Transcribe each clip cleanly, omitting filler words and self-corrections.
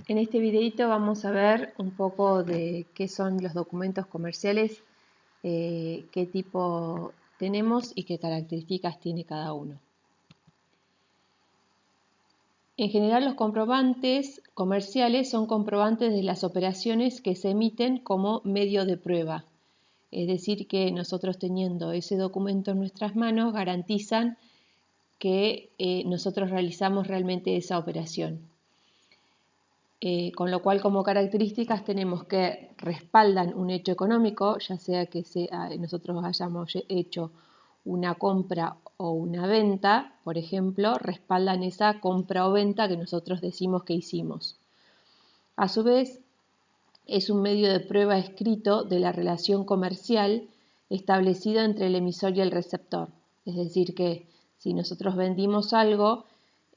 En este videito vamos a ver un poco de qué son los documentos comerciales, qué tipo tenemos y qué características tiene cada uno. En general, los comprobantes comerciales son comprobantes de las operaciones que se emiten como medio de prueba. Es decir, que nosotros teniendo ese documento en nuestras manos garantizan que nosotros realizamos realmente esa operación. Con lo cual, como características tenemos que respaldan un hecho económico, ya sea que nosotros hayamos hecho una compra o una venta, por ejemplo, respaldan esa compra o venta que nosotros decimos que hicimos. A su vez, es un medio de prueba escrito de la relación comercial establecida entre el emisor y el receptor. Es decir, que si nosotros vendimos algo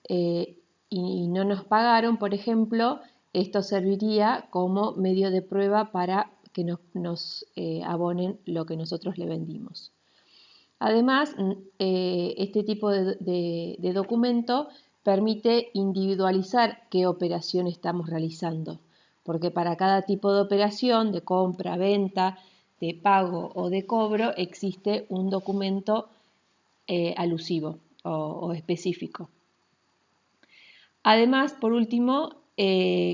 y no nos pagaron, por ejemplo, esto serviría como medio de prueba para que nos abonen lo que nosotros le vendimos. Además, este tipo de documento permite individualizar qué operación estamos realizando, porque para cada tipo de operación, de compra, venta, de pago o de cobro, existe un documento alusivo o específico. Además, por último,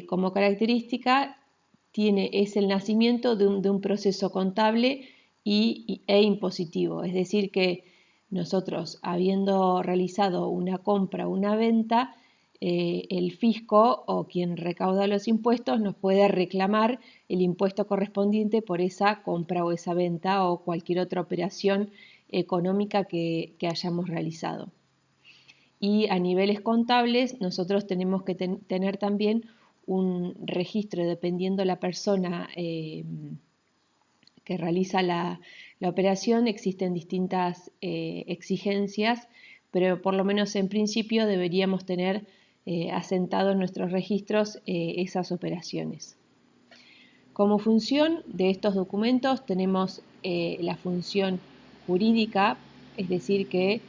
como característica, es el nacimiento de un proceso contable e impositivo. Es decir, que nosotros, habiendo realizado una compra o una venta, el fisco o quien recauda los impuestos nos puede reclamar el impuesto correspondiente por esa compra o esa venta o cualquier otra operación económica que hayamos realizado. Y a niveles contables nosotros tenemos que tener también un registro, dependiendo la persona que realiza la operación, existen distintas exigencias, pero por lo menos en principio deberíamos tener asentado en nuestros registros esas operaciones. Como función de estos documentos tenemos la función jurídica, es decir que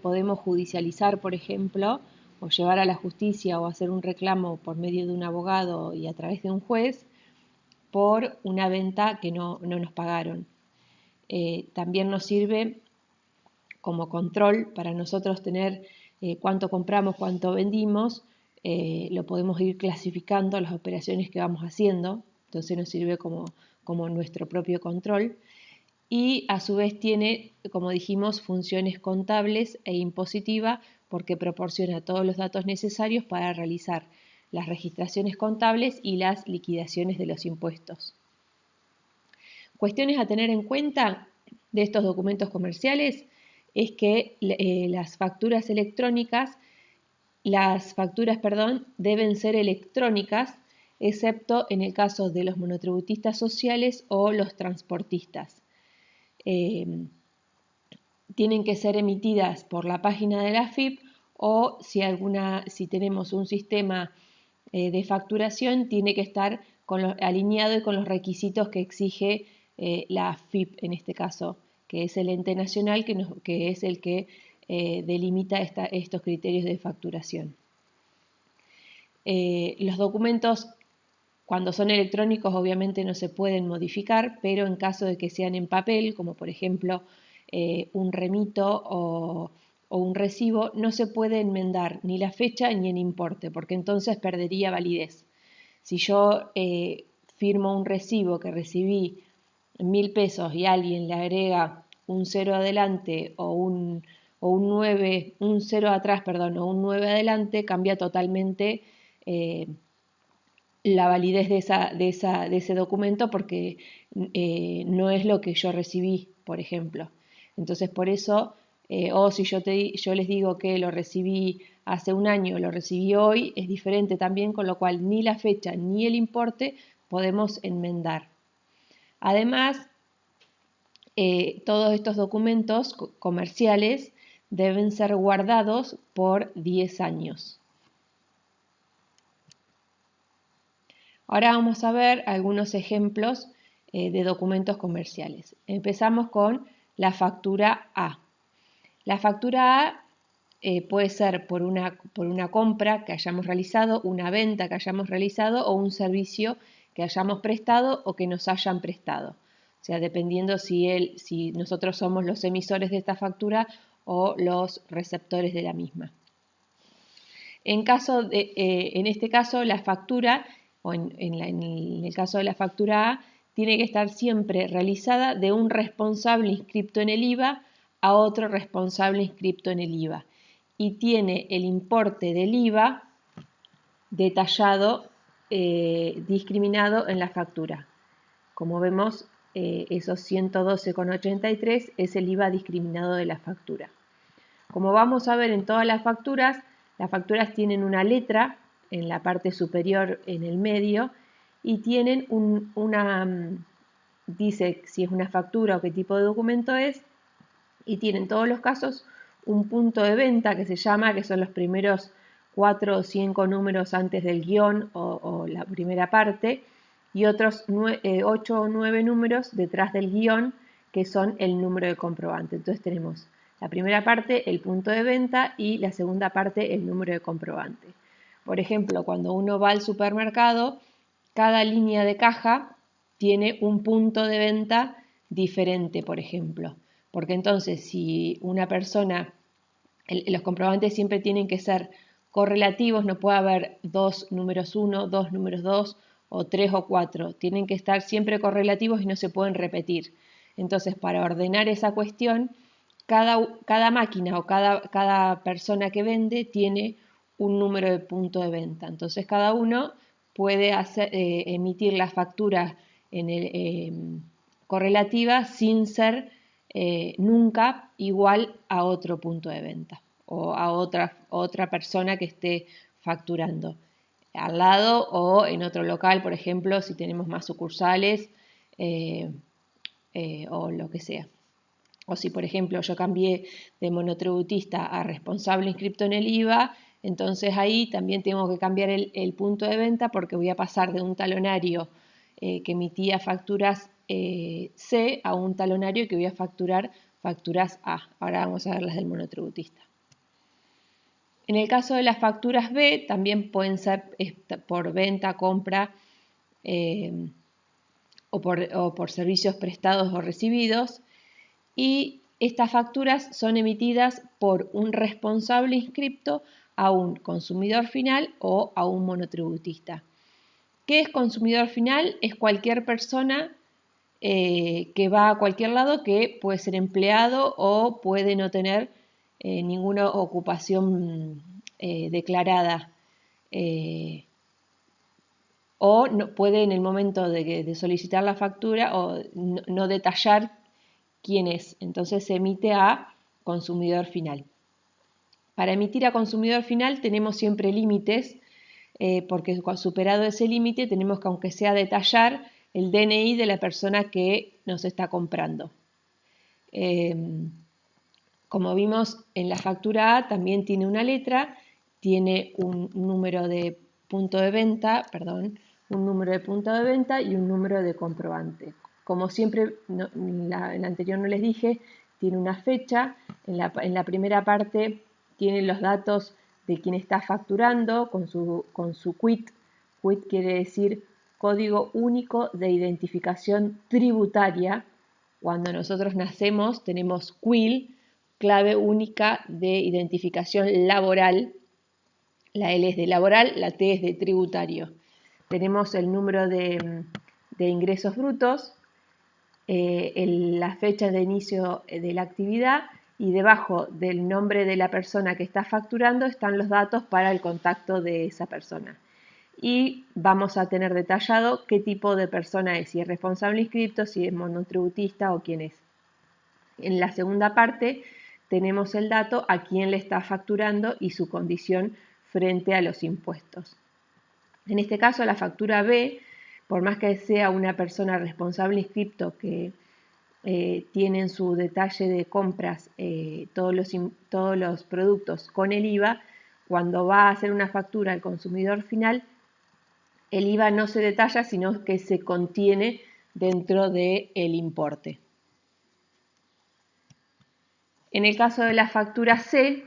podemos judicializar, por ejemplo, o llevar a la justicia o hacer un reclamo por medio de un abogado y a través de un juez por una venta que no nos pagaron. También nos sirve como control para nosotros tener cuánto compramos, cuánto vendimos, lo podemos ir clasificando las operaciones que vamos haciendo, entonces nos sirve como nuestro propio control. Y a su vez tiene, como dijimos, funciones contables e impositiva porque proporciona todos los datos necesarios para realizar las registraciones contables y las liquidaciones de los impuestos. Cuestiones a tener en cuenta de estos documentos comerciales es que las facturas, deben ser electrónicas, excepto en el caso de los monotributistas sociales o los transportistas. Tienen que ser emitidas por la página de la AFIP o si tenemos un sistema de facturación, tiene que estar alineado y con los requisitos que exige la AFIP en este caso, que es el ente nacional que es el que delimita estos criterios de facturación. Los documentos, cuando son electrónicos, obviamente no se pueden modificar, pero en caso de que sean en papel, como por ejemplo un remito o un recibo, no se puede enmendar ni la fecha ni el importe, porque entonces perdería validez. Si yo firmo un recibo que recibí 1.000 pesos y alguien le agrega un 0 adelante o un 0 atrás, o un 9 adelante, cambia totalmente la validez de ese documento porque no es lo que yo recibí, por ejemplo. Entonces, por eso, o si yo les digo que lo recibí hace un año, lo recibí hoy, es diferente también, con lo cual ni la fecha ni el importe podemos enmendar. Además, todos estos documentos comerciales deben ser guardados por 10 años. Ahora vamos a ver algunos ejemplos de documentos comerciales. Empezamos con la factura A. La factura A puede ser por una compra que hayamos realizado, una venta que hayamos realizado o un servicio que hayamos prestado o que nos hayan prestado. O sea, dependiendo si nosotros somos los emisores de esta factura o los receptores de la misma. En este caso, la factura, o en el caso de la factura A, tiene que estar siempre realizada de un responsable inscripto en el IVA a otro responsable inscripto en el IVA. Y tiene el importe del IVA detallado, discriminado en la factura. Como vemos, esos 112,83 es el IVA discriminado de la factura. Como vamos a ver en todas las facturas tienen una letra en la parte superior en el medio y tienen dice si es una factura o qué tipo de documento es, y tienen en todos los casos un punto de venta que se llama, que son los primeros 4 o 5 números antes del guión o la primera parte, y otros 8 o 9 números detrás del guión, que son el número de comprobante. Entonces tenemos la primera parte, el punto de venta, y la segunda parte, el número de comprobante. Por ejemplo, cuando uno va al supermercado, cada línea de caja tiene un punto de venta diferente, por ejemplo. Porque entonces, si una persona, los comprobantes siempre tienen que ser correlativos, no puede haber 2 números 1, 2 números 2 o 3 o 4. Tienen que estar siempre correlativos y no se pueden repetir. Entonces, para ordenar esa cuestión, cada máquina o cada persona que vende tiene un número de punto de venta. Entonces, cada uno puede emitir la factura correlativa sin ser nunca igual a otro punto de venta o a otra persona que esté facturando al lado o en otro local, por ejemplo, si tenemos más sucursales o lo que sea. O si, por ejemplo, yo cambié de monotributista a responsable inscripto en el IVA, entonces ahí también tengo que cambiar el punto de venta porque voy a pasar de un talonario que emitía facturas C a un talonario que voy a facturar facturas A. Ahora vamos a ver las del monotributista. En el caso de las facturas B, también pueden ser por venta, compra o por servicios prestados o recibidos. Y estas facturas son emitidas por un responsable inscripto a un consumidor final o a un monotributista. ¿Qué es consumidor final? Es cualquier persona que va a cualquier lado, que puede ser empleado o puede no tener ninguna ocupación declarada o no, puede en el momento de solicitar la factura o no detallar quién es. Entonces se emite a consumidor final. Para emitir a consumidor final tenemos siempre límites, porque superado ese límite tenemos que, aunque sea, detallar el DNI de la persona que nos está comprando. Como vimos en la factura A, también tiene una letra, tiene un número de punto de venta, y un número de comprobante. Como siempre, en la anterior no les dije, tiene una fecha, en la primera parte tiene los datos de quien está facturando con su CUIT. CUIT quiere decir Código Único de Identificación Tributaria. Cuando nosotros nacemos tenemos CUIL, Clave Única de Identificación Laboral. La L es de laboral, la T es de tributario. Tenemos el número de ingresos brutos, la fecha de inicio de la actividad, y debajo del nombre de la persona que está facturando están los datos para el contacto de esa persona. Y vamos a tener detallado qué tipo de persona es, si es responsable inscripto, si es monotributista o quién es. En la segunda parte tenemos el dato a quién le está facturando y su condición frente a los impuestos. En este caso, la factura B, por más que sea una persona responsable inscripto que tiene en su detalle de compras todos los productos con el IVA, cuando va a hacer una factura al consumidor final, el IVA no se detalla, sino que se contiene dentro del importe. En el caso de la factura C,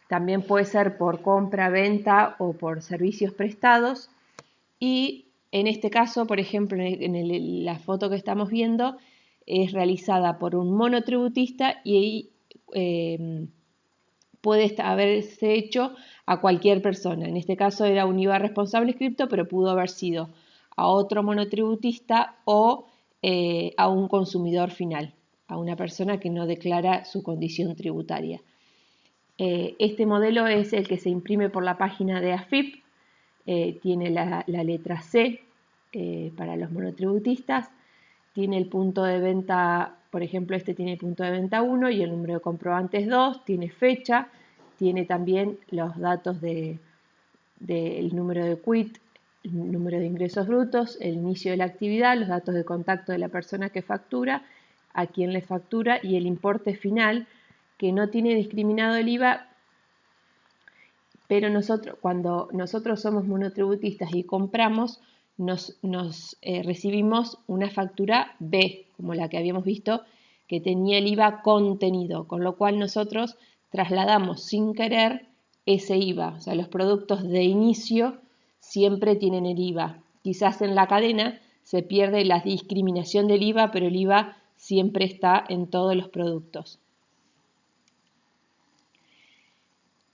También puede ser por compra, venta o por servicios prestados. Y en este caso, por ejemplo, en la foto que estamos viendo, es realizada por un monotributista y puede haberse hecho a cualquier persona. En este caso era un IVA responsable inscripto, pero pudo haber sido a otro monotributista o a un consumidor final, a una persona que no declara su condición tributaria. Este modelo es el que se imprime por la página de AFIP, tiene la letra C para los monotributistas, tiene el punto de venta, por ejemplo, este tiene el punto de venta 1 y el número de comprobantes 2, tiene fecha, tiene también los datos del número de quit, el número de ingresos brutos, el inicio de la actividad, los datos de contacto de la persona que factura, a quién le factura y el importe final, que no tiene discriminado el IVA, pero cuando nosotros somos monotributistas y compramos, recibimos una factura B, como la que habíamos visto, que tenía el IVA contenido, con lo cual nosotros trasladamos sin querer ese IVA. O sea, los productos de inicio siempre tienen el IVA. Quizás en la cadena se pierde la discriminación del IVA, pero el IVA siempre está en todos los productos.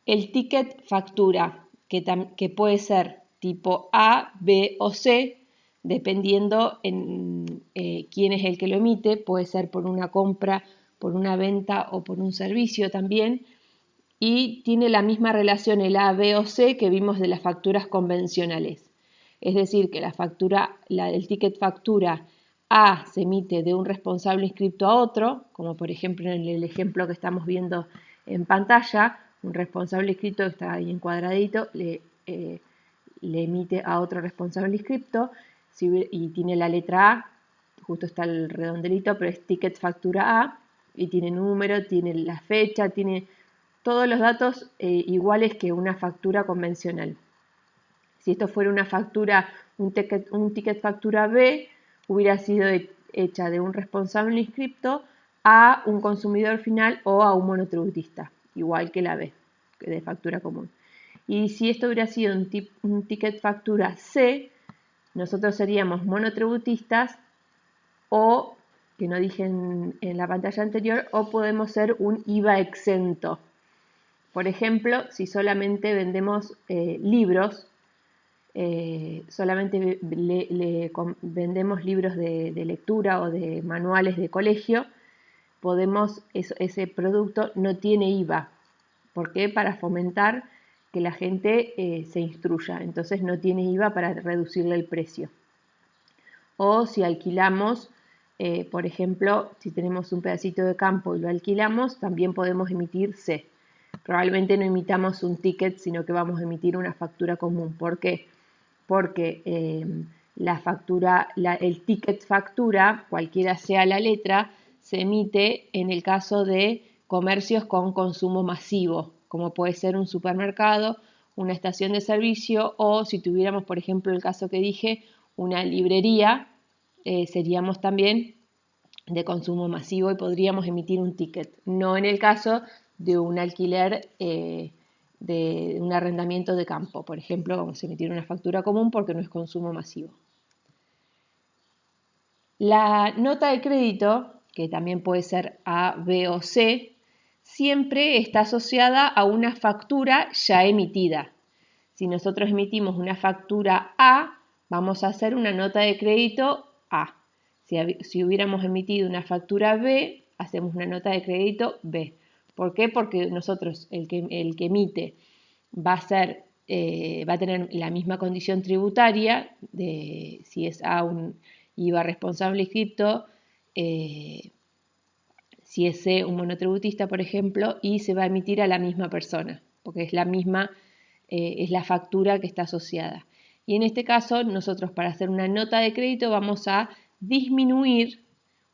El ticket factura, que puede ser tipo A, B o C, dependiendo en quién es el que lo emite, puede ser por una compra, por una venta o por un servicio también, y tiene la misma relación el A, B o C que vimos de las facturas convencionales. Es decir, que el ticket factura A se emite de un responsable inscripto a otro, como por ejemplo en el ejemplo que estamos viendo en pantalla, un responsable inscripto que está ahí encuadradito le emite a otro responsable inscripto y tiene la letra A, justo está el redondelito, pero es ticket factura A y tiene número, tiene la fecha, tiene todos los datos iguales que una factura convencional. Si esto fuera una factura, un ticket factura B, hubiera sido hecha de un responsable inscripto a un consumidor final o a un monotributista, igual que la B, que de factura común. Y si esto hubiera sido un ticket factura C, nosotros seríamos monotributistas o, que no dije en la pantalla anterior, o podemos ser un IVA exento. Por ejemplo, si solamente vendemos libros, solamente vendemos libros de lectura o de manuales de colegio, ese producto no tiene IVA. ¿Por qué? Para fomentar que la gente se instruya. Entonces no tiene IVA para reducirle el precio. O si alquilamos, por ejemplo, si tenemos un pedacito de campo y lo alquilamos, también podemos emitir C. Probablemente no emitamos un ticket, sino que vamos a emitir una factura común. ¿Por qué? Porque el ticket factura, cualquiera sea la letra, se emite en el caso de comercios con consumo masivo, como puede ser un supermercado, una estación de servicio o si tuviéramos, por ejemplo, el caso que dije, una librería, seríamos también de consumo masivo y podríamos emitir un ticket. No en el caso de un alquiler, de un arrendamiento de campo, por ejemplo, vamos a emitir una factura común porque no es consumo masivo. La nota de crédito, que también puede ser A, B o C, siempre está asociada a una factura ya emitida. Si nosotros emitimos una factura A, vamos a hacer una nota de crédito A. Si hubiéramos emitido una factura B, hacemos una nota de crédito B. ¿Por qué? Porque nosotros, el que emite, va a tener la misma condición tributaria, si es A un IVA responsable inscripto, si es C un monotributista, por ejemplo, y se va a emitir a la misma persona, porque es la misma, es la factura que está asociada. Y en este caso, nosotros para hacer una nota de crédito vamos a disminuir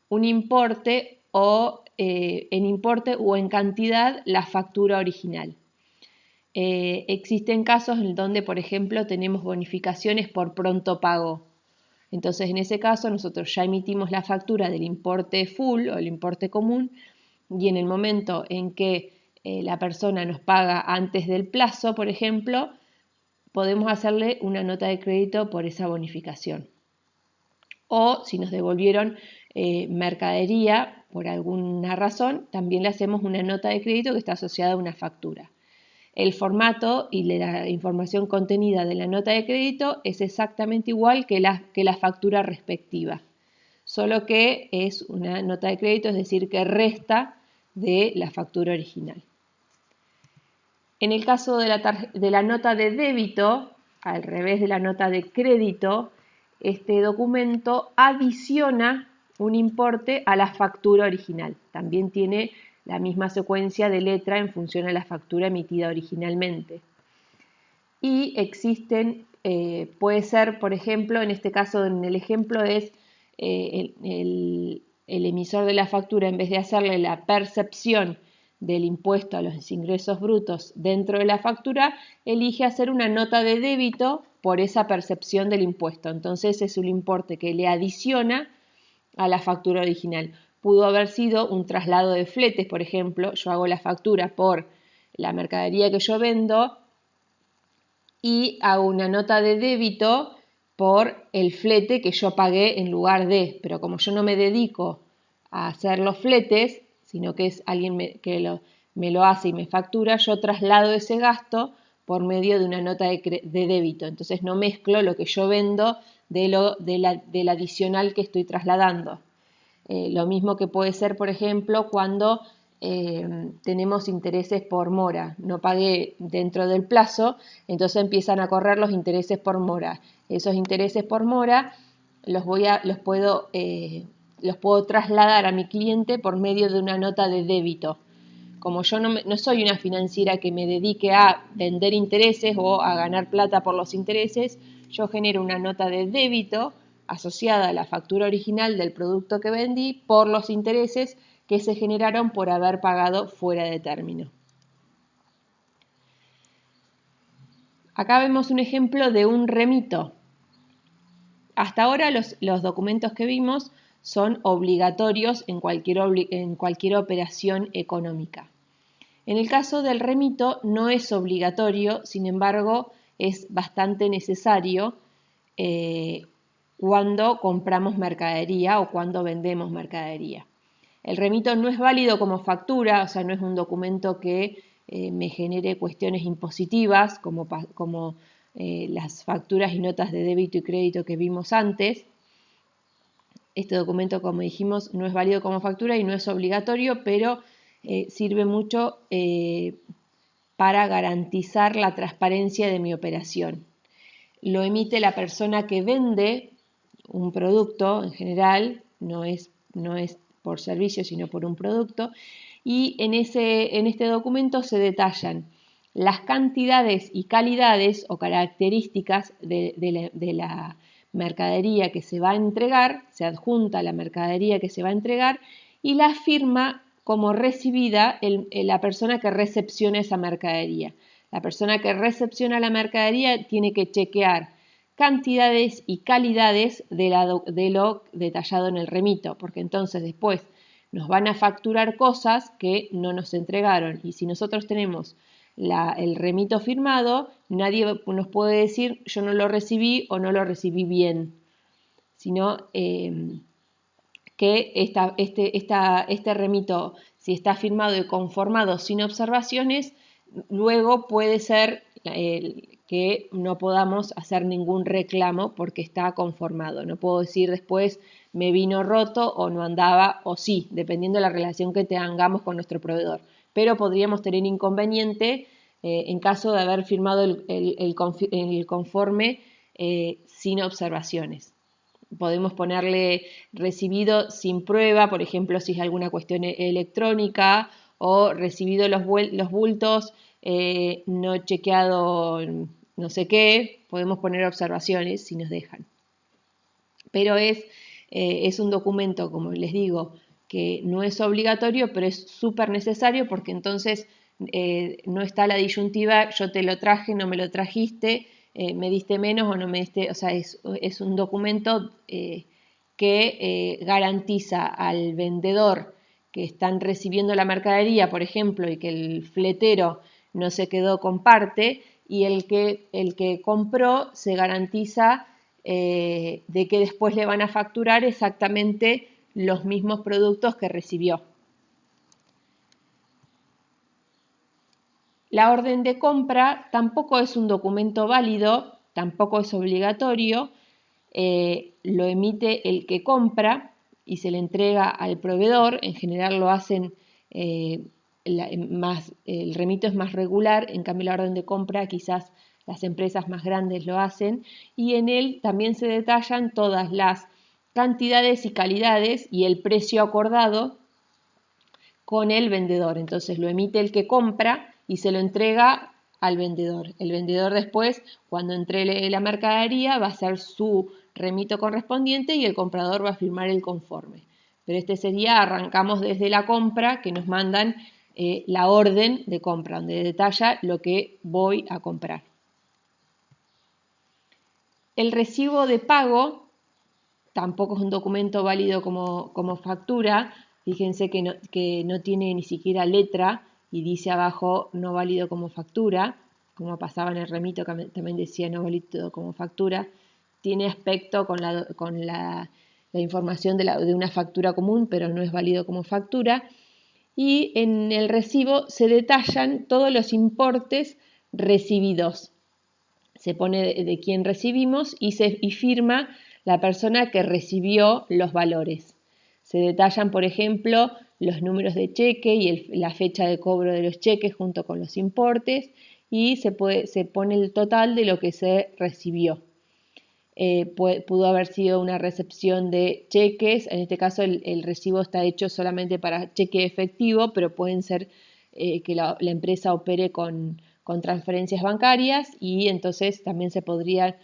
un importe o en importe o en cantidad la factura original. Existen casos en donde, por ejemplo, tenemos bonificaciones por pronto pago. Entonces, en ese caso, nosotros ya emitimos la factura del importe full o el importe común y en el momento en que la persona nos paga antes del plazo, por ejemplo, podemos hacerle una nota de crédito por esa bonificación. O si nos devolvieron mercadería por alguna razón, también le hacemos una nota de crédito que está asociada a una factura. El formato y la información contenida de la nota de crédito es exactamente igual que la factura respectiva, solo que es una nota de crédito, es decir, que resta de la factura original. En el caso de la nota de débito, al revés de la nota de crédito, este documento adiciona un importe a la factura original. También tiene la misma secuencia de letra en función a la factura emitida originalmente. Y existen, puede ser, por ejemplo, en este caso, en el ejemplo es el emisor de la factura, en vez de hacerle la percepción del impuesto a los ingresos brutos dentro de la factura, elige hacer una nota de débito por esa percepción del impuesto. Entonces es un importe que le adiciona a la factura original. Pudo haber sido un traslado de fletes, por ejemplo. Yo hago la factura por la mercadería que yo vendo y hago una nota de débito por el flete que yo pagué en lugar de. Pero como yo no me dedico a hacer los fletes, sino que es alguien que me lo hace y me factura, yo traslado ese gasto por medio de una nota de débito. Entonces no mezclo lo que yo vendo del adicional que estoy trasladando. Lo mismo que puede ser, por ejemplo, cuando tenemos intereses por mora. No pagué dentro del plazo, entonces empiezan a correr los intereses por mora. Esos intereses por mora los puedo trasladar a mi cliente por medio de una nota de débito. Como yo no soy una financiera que me dedique a vender intereses o a ganar plata por los intereses, yo genero una nota de débito asociada a la factura original del producto que vendí por los intereses que se generaron por haber pagado fuera de término. Acá vemos un ejemplo de un remito. Hasta ahora los documentos que vimos son obligatorios en cualquier operación económica. En el caso del remito no es obligatorio, sin embargo es bastante necesario cuando compramos mercadería o cuando vendemos mercadería. El remito no es válido como factura, o sea, no es un documento que me genere cuestiones impositivas como las facturas y notas de débito y crédito que vimos antes. Este documento, como dijimos, no es válido como factura y no es obligatorio, pero sirve mucho para garantizar la transparencia de mi operación. Lo emite la persona que vende un producto en general, no es por servicio, sino por un producto, y en este documento se detallan las cantidades y calidades o características de la mercadería que se va a entregar, se adjunta la mercadería que se va a entregar y la firma como recibida la persona que recepciona esa mercadería. La persona que recepciona la mercadería tiene que chequear cantidades y calidades de lo detallado en el remito, porque entonces después nos van a facturar cosas que no nos entregaron. Y si nosotros tenemos el remito firmado, nadie nos puede decir yo no lo recibí o no lo recibí bien, sino que este remito, si está firmado y conformado sin observaciones, luego puede ser que no podamos hacer ningún reclamo porque está conformado. No puedo decir después me vino roto o no andaba o sí, dependiendo de la relación que tengamos con nuestro proveedor. Pero podríamos tener inconveniente en caso de haber firmado el conforme sin observaciones. Podemos ponerle recibido sin prueba, por ejemplo, si es alguna cuestión electrónica, o recibido los bultos, no chequeado no sé qué, podemos poner observaciones si nos dejan. Pero es un documento, como les digo, que no es obligatorio, pero es súper necesario porque entonces no está la disyuntiva, yo te lo traje, no me lo trajiste, me diste menos o no me diste, o sea, es un documento que garantiza al vendedor que están recibiendo la mercadería, por ejemplo, y que el fletero no se quedó con parte, y el que compró se garantiza de que después le van a facturar exactamente los mismos productos que recibió. La orden de compra tampoco es un documento válido, tampoco es obligatorio, lo emite el que compra y se le entrega al proveedor. En general lo hacen el remito es más regular, en cambio la orden de compra quizás las empresas más grandes lo hacen, y en él también se detallan todas las cantidades y calidades y el precio acordado con el vendedor. Entonces lo emite el que compra y se lo entrega al vendedor. El vendedor después, cuando entregue la mercadería, va a hacer su remito correspondiente y el comprador va a firmar el conforme. Pero este sería, arrancamos desde la compra, que nos mandan la orden de compra, donde detalla lo que voy a comprar. El recibo de pago tampoco es un documento válido como factura. Fíjense que no tiene ni siquiera letra y dice abajo no válido como factura, como pasaba en el remito que también decía no válido como factura. Tiene aspecto con la información de una factura común, pero no es válido como factura. Y en el recibo se detallan todos los importes recibidos. Se pone de quién recibimos y firma la persona que recibió los valores. Se detallan, por ejemplo, los números de cheque y la fecha de cobro de los cheques junto con los importes, y se pone el total de lo que se recibió. Pudo haber sido una recepción de cheques, en este caso el recibo está hecho solamente para cheque efectivo, pero pueden ser que la empresa opere con transferencias bancarias, y entonces también se podría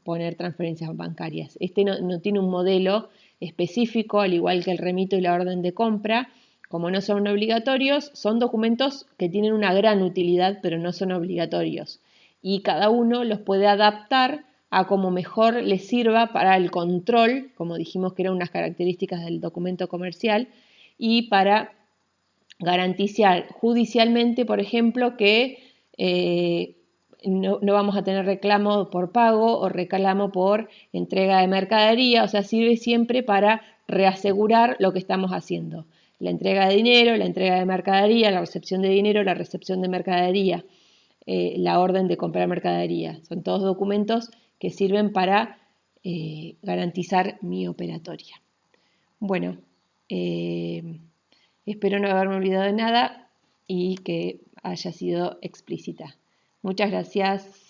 poner transferencias bancarias. Este no tiene un modelo específico, al igual que el remito y la orden de compra. Como no son obligatorios, son documentos que tienen una gran utilidad, pero no son obligatorios. Y cada uno los puede adaptar a como mejor les sirva para el control, como dijimos que eran unas características del documento comercial, y para garantizar judicialmente, por ejemplo, que no vamos a tener reclamo por pago o reclamo por entrega de mercadería. O sea, sirve siempre para reasegurar lo que estamos haciendo. La entrega de dinero, la entrega de mercadería, la recepción de dinero, la recepción de mercadería, la orden de comprar mercadería. Son todos documentos que sirven para garantizar mi operatoria. Bueno, espero no haberme olvidado de nada y que haya sido explícita. Muchas gracias.